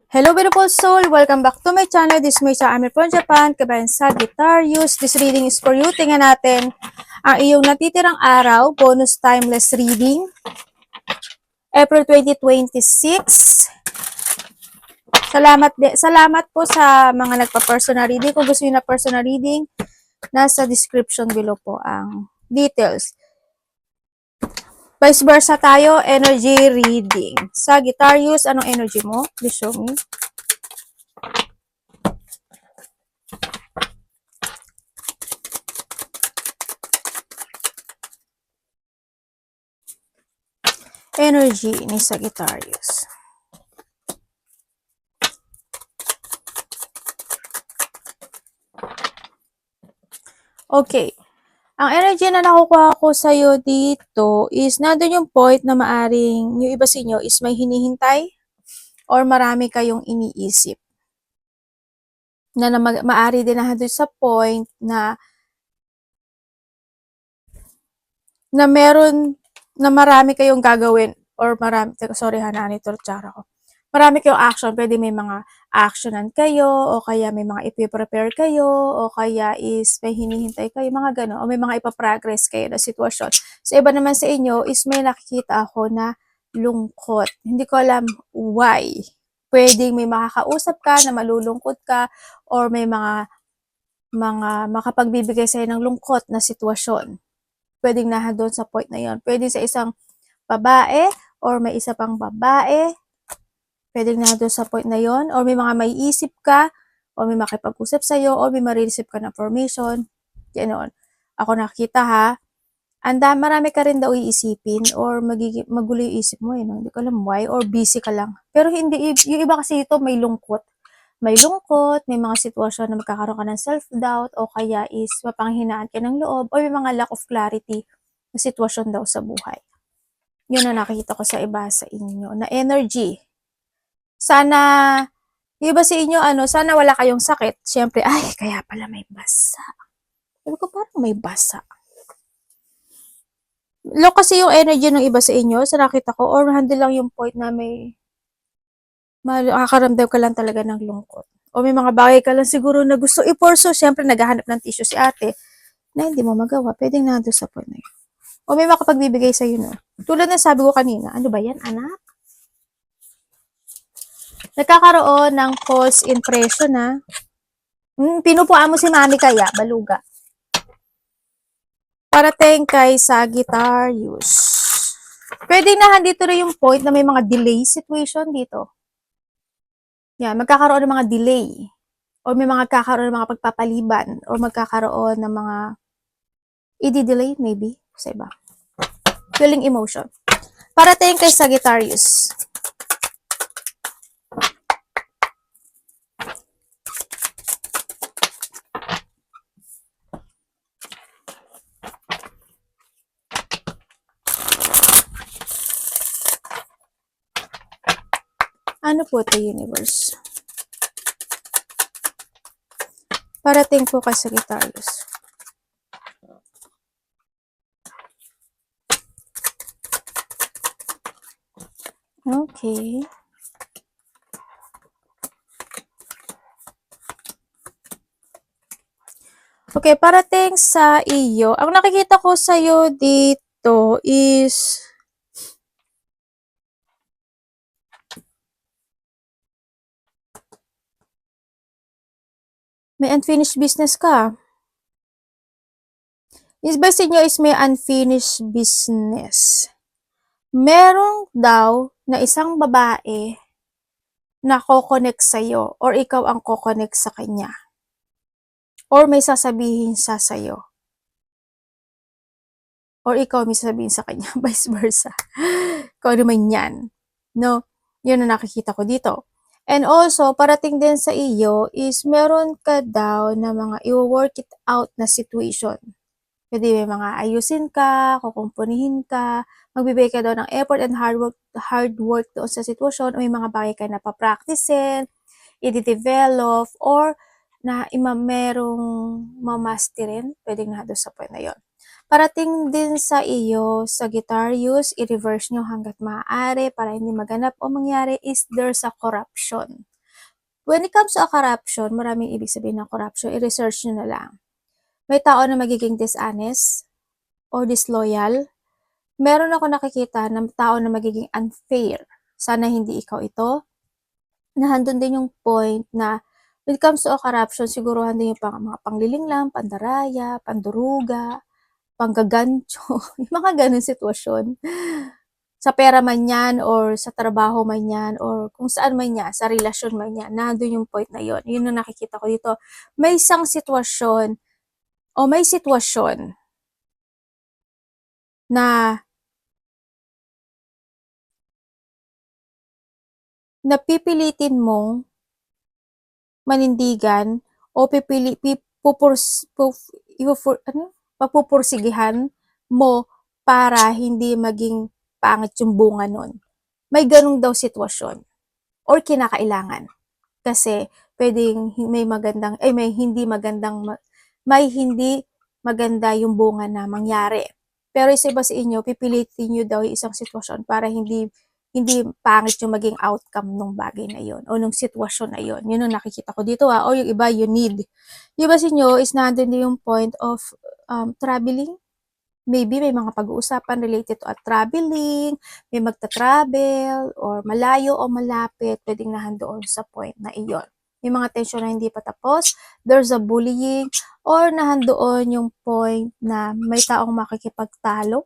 Hello beautiful soul! Welcome back to my channel. This is Meisha Amir from Japan, kabayan Sagittarius. This reading is for you. Tingnan natin ang iyong natitirang araw, bonus timeless reading. April 2026. Salamat po sa mga nagpa-personal reading. Kung gusto niyo na personal reading, nasa description below po ang details. Vice versa tayo, energy reading. Sagittarius, anong energy mo? Please show me. Energy ni Sagittarius. Okay. Ang energy na nakukuha ko sa'yo dito is nandun yung point na maaring yung iba sa inyo is may hinihintay or marami kayong iniisip. Na maari din na doon sa point na meron na marami kayong gagawin or marami, sorry ha, nanitortsara ko. Marami kayong action, pwede may mga actionan kayo, o kaya may mga ipiprepare kayo, o kaya is may hinihintay kayo, mga gano'n, o may mga ipaprogress kayo na sitwasyon. Sa iba naman sa inyo is may nakikita ako na lungkot. Hindi ko alam why. Pwedeng may makakausap ka na malulungkot ka, or may mga makapagbibigay sa'yo ng lungkot na sitwasyon. Pwedeng doon sa point na yon. Pwedeng sa isang babae, or may isa pang babae, pwedeng doon sa point na yon, or may mga maiisip ka, or may makipag-usap sa'yo, or may ma-receive ka na information, ganoon. Ako nakita ha, marami ka rin daw iisipin, or magulo yung isip mo, no? Hindi ko alam why, or busy ka lang. Pero hindi, yung iba kasi ito may lungkot. May lungkot, may mga sitwasyon na magkakaroon ka ng self-doubt, o kaya is mapanghinaan ka ng loob, or may mga lack of clarity na sitwasyon daw sa buhay. Yun na nakikita ko sa iba sa inyo, na energy. Sana, yung iba sa inyo, sana wala kayong sakit. Siyempre, ay, kaya pala may basa. Sabi ko, parang may basa. Low kasi yung energy ng iba sa inyo, sa nakita ko, or handle lang yung point na may makakaramdam ka lang talaga ng lungkot. O may mga bagay ka lang siguro na gusto i-pursue. Siyempre, naghahanap ng tissue si ate na hindi mo magawa. Pwedeng nandun sa point na yun. O may makapagbibigay sa'yo, no? Tulad na sabi ko kanina, ano ba yan, anak? Nagkakaroon ng false impression, ha? Pinupuan mo si mami kaya, baluga. Parating kay Sagittarius. Pwede na dito rin yung point na may mga delay situation dito. Yan, magkakaroon ng mga delay. O may mga kakaroon ng mga pagpapaliban. O magkakaroon ng mga i-delay maybe sa iba. Feeling emotion. Parating kay Sagittarius. Ano po ito, universe? Parating po kay Sagittarius. Okay. Okay, parating sa iyo. Ang nakikita ko sa iyo dito is may unfinished business ka. Is ba sa inyo is may unfinished business? Merong daw na isang babae na ko-connect sa'yo, or ikaw ang ko-connect sa kanya. Or may sasabihin siya sa'yo. Or ikaw may sasabihin sa kanya, vice versa. Kung ano man yan. No? Yun ang nakikita ko dito. And also, parating din sa iyo is meron ka daw na mga i-work it out na situation. Pwede may mga ayusin ka, kukumpunihin ka, magbibigay ka daw ng effort and hard work doon sa sitwasyon, o may mga bagay ka na pa-practicein, i-develop, or na merong mamasterin, pwedeng na doon sa point na yon. Parating din sa iyo, Sagittarius, i-reverse nyo hanggat maaari para hindi maganap o mangyari is there's a corruption. when it comes to a corruption, maraming ibig sabihin ng corruption, i-research nyo na lang. May tao na magiging dishonest or disloyal. Meron ako nakikita ng tao na magiging unfair. Sana hindi ikaw ito. Nahandun din yung point na when it comes to a corruption, siguro handun yung mga panglilinglang, pandaraya, panduruga, panggagancho, yung mga ganun sitwasyon. Sa pera man yan, or sa trabaho man yan, or kung saan man yan, sa relasyon man yan, nandun yung point na yun. Yun ang nakikita ko dito. May isang sitwasyon, o may sitwasyon, na napipilitin mong manindigan, o papupursigihan mo para hindi maging pangit yung bunga nun. May ganung daw sitwasyon or kinakailangan. Kasi pwedeng may hindi maganda yung bunga na mangyari. Pero isa ba sa inyo, pipilitin nyo daw yung isang sitwasyon para hindi pangit yung maging outcome ng bagay na yun o ng sitwasyon na yun. Yun ang nakikita ko dito o yung iba, you need. Yung iba sa inyo is nandun yung point of traveling. Maybe may mga pag-uusapan related to traveling, may magta-travel, or malayo o malapit, pwedeng nahandoon sa point na iyon. May mga tension na hindi pa tapos, there's a bullying, or nahandoon yung point na may taong makikipagtalo.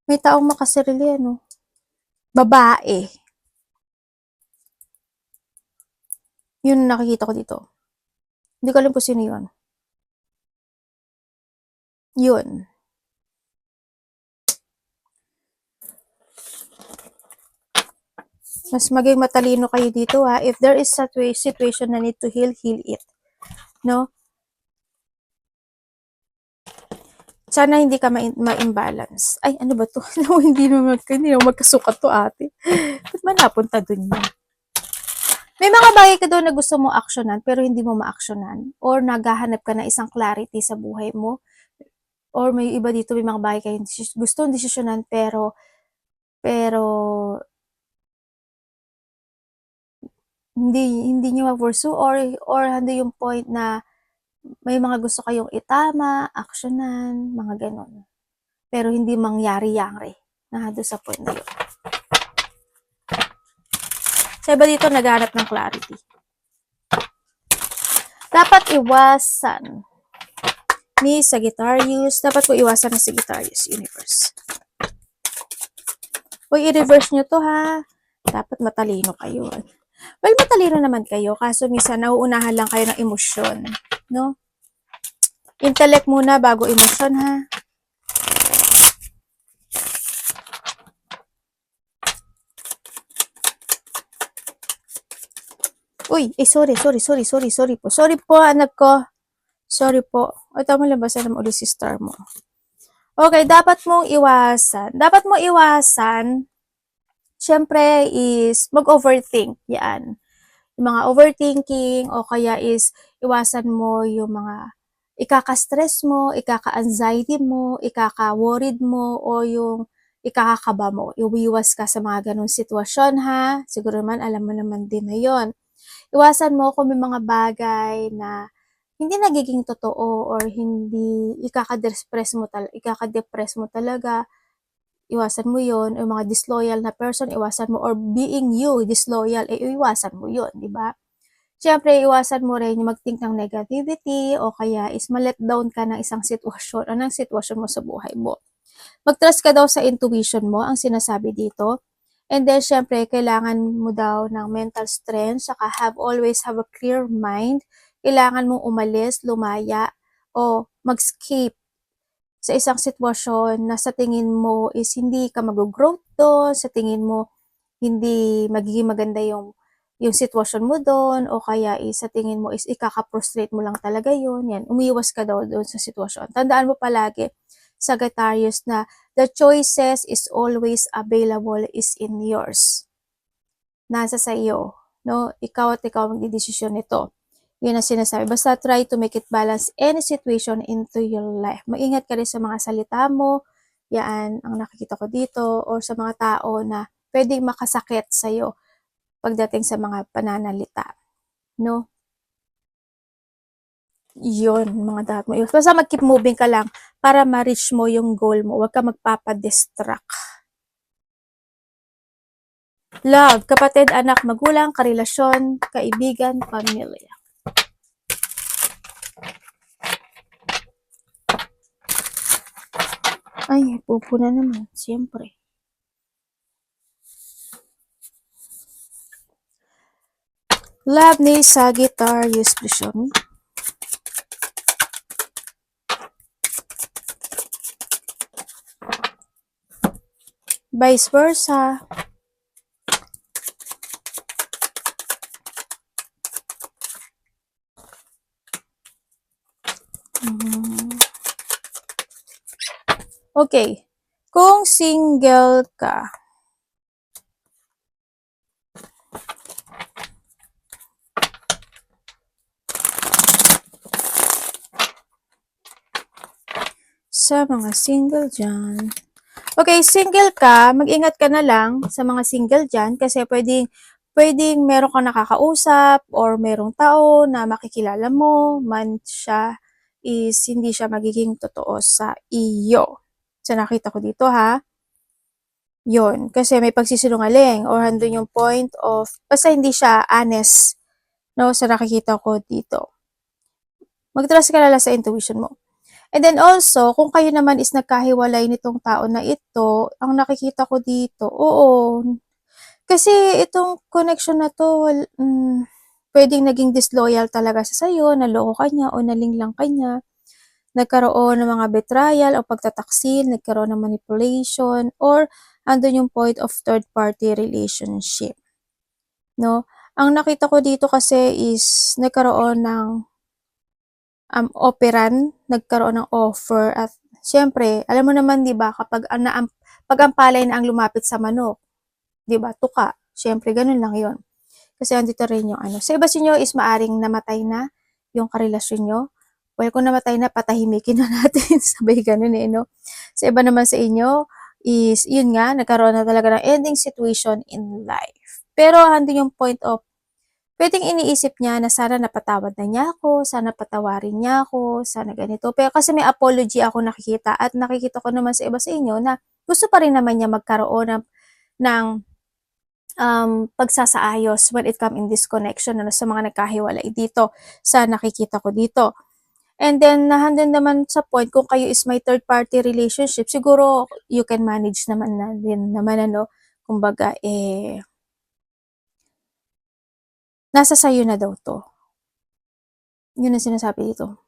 May taong makasarili, babae. Yun nakikita ko dito. Hindi ko alam kung sino yun. Yun. Mas maging matalino kayo dito ha. If there is a situation na need to heal it. No? Sana hindi ka ma-imbalance. Ay, ano ba to? hindi naman magkasukat to ate. Ba't man napunta dun yun? May mga bagay ka doon na gusto mo aksyonan pero hindi mo ma-aksyonan. Or naghahanap ka na isang clarity sa buhay mo. Or may iba dito, may mga bagay kayo gustong desisyonan pero hindi niyo ma-pursue or hando yung point na may mga gusto kayong itama, aksyonan, mga ganon. Pero hindi mangyari-yari na hando sa point na yun. Sa iba dito, naghanap ng clarity. Dapat iwasan ni Sagittarius. Dapat ko iwasan ni Sagittarius Universe. Uy, i-reverse nyo to ha. Dapat matalino kayo. Well, matalino naman kayo. Kaso minsan, nauunahan lang kayo ng emosyon. No? Intellect muna bago emosyon ha. Uy, sorry po. Sorry po, anak ko. Sorry po. O, tama lang ba? Sana mo ulit si star mo. Okay, dapat mong iwasan, syempre is mag-overthink. Yan. Yung mga overthinking o kaya is iwasan mo yung mga ikaka-stress mo, ikaka-anxiety mo, ikaka-worried mo, o yung ikakakaba mo. Iwiwas ka sa mga ganong sitwasyon ha. Siguro naman, alam mo naman din na yon. Iwasan mo kung may mga bagay na hindi nagiging totoo or hindi ikaka-depress mo talaga, iwasan mo yon. O mga disloyal na person, iwasan mo, or being you disloyal, iwasan mo yon, di ba? Siyempre, iwasan mo rin yung mag-think ng negativity o kaya is ma-let down ka ng isang sitwasyon o ng sitwasyon mo sa buhay mo. Mag-trust ka daw sa intuition mo, ang sinasabi dito. And then, syempre, kailangan mo daw ng mental strength, saka always have a clear mind. Kailangan mong umalis, lumaya, o mag-escape sa isang sitwasyon na sa tingin mo is hindi ka mag-growth doon, sa tingin mo hindi magiging maganda yung sitwasyon mo doon, o kaya is sa tingin mo is ikaka-frustrate mo lang talaga yun. Yan, umiwas ka daw doon sa sitwasyon. Tandaan mo palagi, Sagittarius, na the choices is always available is in yours. Nasa sa iyo, no? Ikaw at ikaw magdidesisyon nito. Yun ang sinasabi. Basta try to make it balance any situation into your life. Maingat ka rin sa mga salita mo. Yan ang nakikita ko dito. Or sa mga tao na pwedeng makasakit sa'yo. pagdating sa mga pananalita, no? Yun, mga dapat mo. Basta mag-keep moving ka lang para ma-reach mo yung goal mo. Huwag ka magpapadistract. Love, kapatid, anak, magulang, karelasyon, kaibigan, pamilya. Ay, pupo na naman, siyempre. Love ni Sagittarius, please show me. Vice versa. Okay. Kung single ka, sa mga single dyan. Okay, single ka, mag-ingat ka na lang sa mga single dyan kasi pwedeng meron kang nakakausap or merong tao na makikilala mo man siya is hindi siya magiging totoo sa iyo. So, nakita ko dito ha. Yun, kasi may pagsisinungaling or handun yung point of, basta hindi siya honest, no, sa nakikita ko dito. Mag-trust ka lang sa intuition mo. And then also, kung kayo naman is nagkahiwalay nitong tao na ito, ang nakikita ko dito, oo, kasi itong connection na to, pwedeng naging disloyal talaga siya sa'yo, naloko ka niya o nalinglang ka niya, nagkaroon ng mga betrayal o pagtataksil, nagkaroon ng manipulation, or andun yung point of third-party relationship. No? Ang nakita ko dito kasi is nagkaroon ng operan, nagkaroon ng offer at syempre, alam mo naman 'di ba kapag pag ang palay na ang lumapit sa manok, 'di ba? Tuka. Syempre ganun lang 'yon. Kasi andito rin yung ano. Sa iba sa inyo is maaring namatay na yung karelasyon nyo. Well, kung namatay na, patahimikin na natin. Sabay ganun eh, no? Sa iba naman sa inyo is, yun nga, nagkaroon na talaga ng ending situation in life. Pero andun yung point of pwedeng iniisip niya na sana napatawad na niya ako, sana patawarin niya ako, sana ganito. Pero kasi may apology ako nakikita at nakikita ko naman sa iba sa inyo na gusto pa rin naman niya magkaroon ng pagsasaayos when it come in this connection ano, sa mga nagkahiwalay dito sa nakikita ko dito. And then, nahandun naman sa point, kung kayo is may third-party relationship, siguro you can manage naman na din naman ano, kumbaga nasa sayo na daw to. Yun ang sinasabi dito.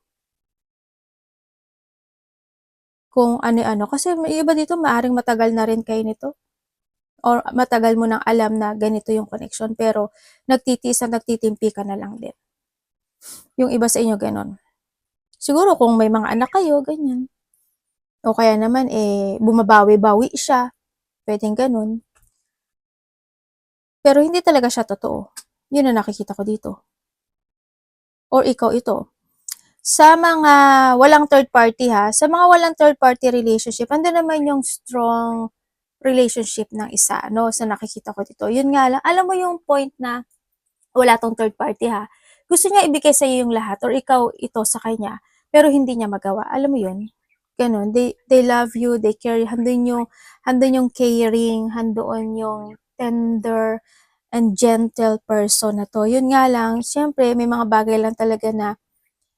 Kung ano-ano. Kasi may iba dito, maaring matagal na rin kayo nito. Or matagal mo nang alam na ganito yung connection. Pero nagtitiis at nagtitimpi ka na lang din. Yung iba sa inyo, ganon. Siguro kung may mga anak kayo, ganyan. O kaya naman, bumabawi-bawi siya. Pwedeng ganon. Pero hindi talaga siya totoo. Yun ang nakikita ko dito. Or ikaw ito. Sa mga walang third party ha, sa mga walang third party relationship, ando naman yung strong relationship ng isa, no? Sa nakikita ko dito. Yun nga lang, alam mo yung point na wala tong third party ha. Gusto niya ibigay sa iyo yung lahat or ikaw ito sa kanya, pero hindi niya magawa. Alam mo yun? Ganun. They love you, they care. Handun yung caring, handun yung tender and gentle person na to. Yun nga lang, siyempre, may mga bagay lang talaga na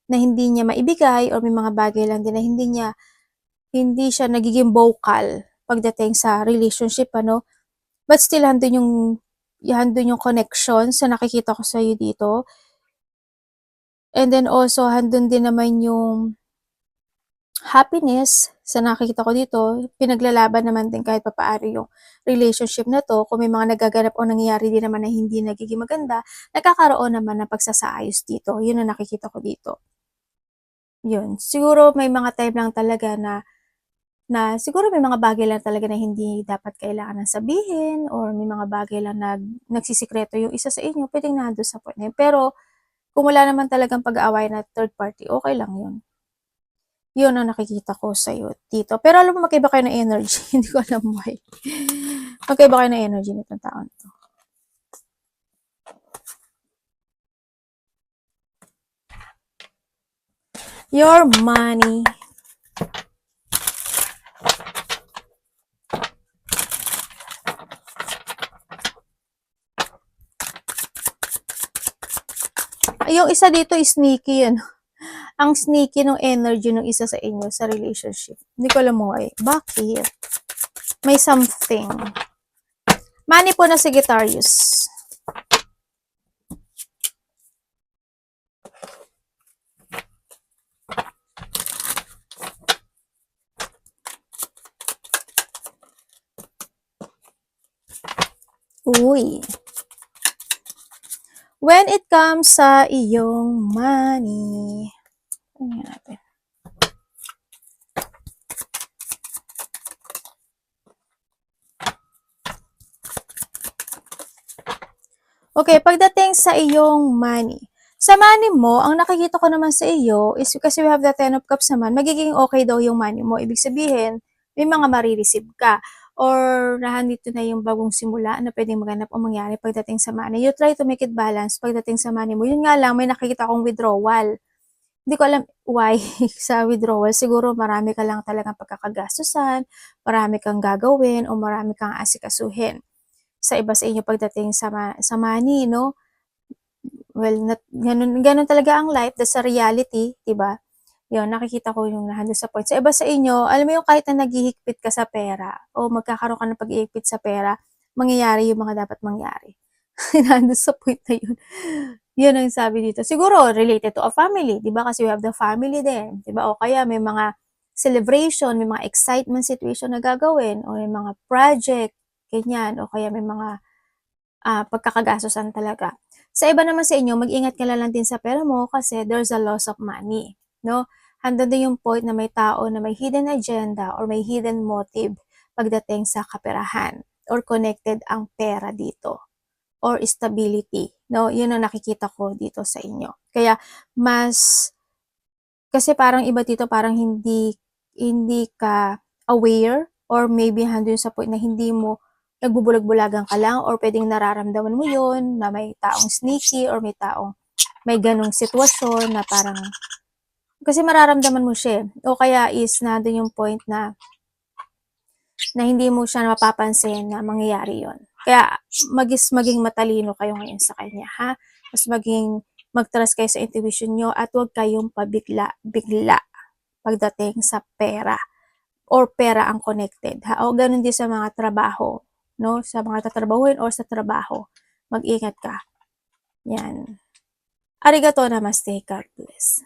hindi niya maibigay or may mga bagay lang din na hindi siya nagiging vocal pagdating sa relationship, ano. But still, handun yung connection sa nakikita ko sa'yo dito. And then also, handun din naman yung happiness sa nakikita ko dito. Pinaglalaban naman din kahit papaano yung relationship na to. Kung may mga nagaganap o nangyayari din naman na hindi nagiging maganda, nagkakaroon naman ng pagsasaayos dito. Yun ang nakikita ko dito. Yun. Siguro may mga time lang talaga na siguro may mga bagay lang talaga na hindi dapat kailangan ng sabihin or may mga bagay lang na nagsisikreto yung isa sa inyo, pwedeng nandun sa point na yun. Pero kung wala naman talagang pag-aaway na third party, okay lang yun. Yun ang nakikita ko sa'yo dito. Pero alam mo, magkaiba kayo ng energy. Hindi ko alam why. Magkaiba kayo ng energy nitong taon to. your money. Yung isa dito is sneaky yun. Ang sneaky ng energy ng isa sa inyo sa relationship. Hindi ko alam why. Bakit? May something. Money po na Sagittarius. Uy. When it comes sa iyong money. Ano natin? Okay, pagdating sa iyong money. Sa money mo, ang nakikita ko naman sa iyo is kasi we have the Ten of Cups naman, magiging okay daw yung money mo. Ibig sabihin, may mga marireceive ka. Or nandito na yung bagong simula na pwedeng maganap o mangyari pagdating sa money. You try to make it balance pagdating sa money mo. Yun nga lang, may nakikita akong withdrawal. Hindi ko alam why sa withdrawal. Siguro marami ka lang talagang pagkakagastusan, marami kang gagawin, o marami kang asikasuhin sa iba sa inyo pagdating sa money, no? Well, ganun talaga ang life. That's a reality, diba? Yun, nakikita ko yung nandun sa point. Sa iba sa inyo, alam mo yung kahit na naghihigpit ka sa pera o magkakaroon ka ng pag-iigpit sa pera, mangyayari yung mga dapat mangyari. Nandun sa point na yun. Yun ang sabi dito. Siguro, related to a family, di ba? Kasi we have the family din, di ba? O kaya may mga celebration, may mga excitement situation na gagawin, o may mga project, ganyan, o kaya may mga pagkakagastosan talaga. Sa iba naman sa inyo, mag-ingat ka lang din sa pera mo kasi there's a loss of money, no? Handa din yung point na may tao na may hidden agenda or may hidden motive pagdating sa kaperahan or connected ang pera dito or stability, no? Yun ang nakikita ko dito sa inyo. Kaya mas kasi parang iba dito parang hindi ka aware or maybe handun sa point na hindi mo nagbubulag-bulagan ka lang or pwedeng nararamdaman mo yun na may taong sneaky or may taong may ganong sitwasyon na parang kasi mararamdaman mo siya o kaya is nandun yung point na hindi mo siya mapapansin na mangyayari yon. Kaya maging matalino kayo ngayon sa kanya, ha? Mas mag-trust kayo sa intuition nyo at huwag kayong pabigla-bigla pagdating sa pera or pera ang connected, ha? O ganun din sa mga trabaho, no? Sa mga tatrabahuin or sa trabaho. Mag-ingat ka. Yan. Arigato namaste. God bless.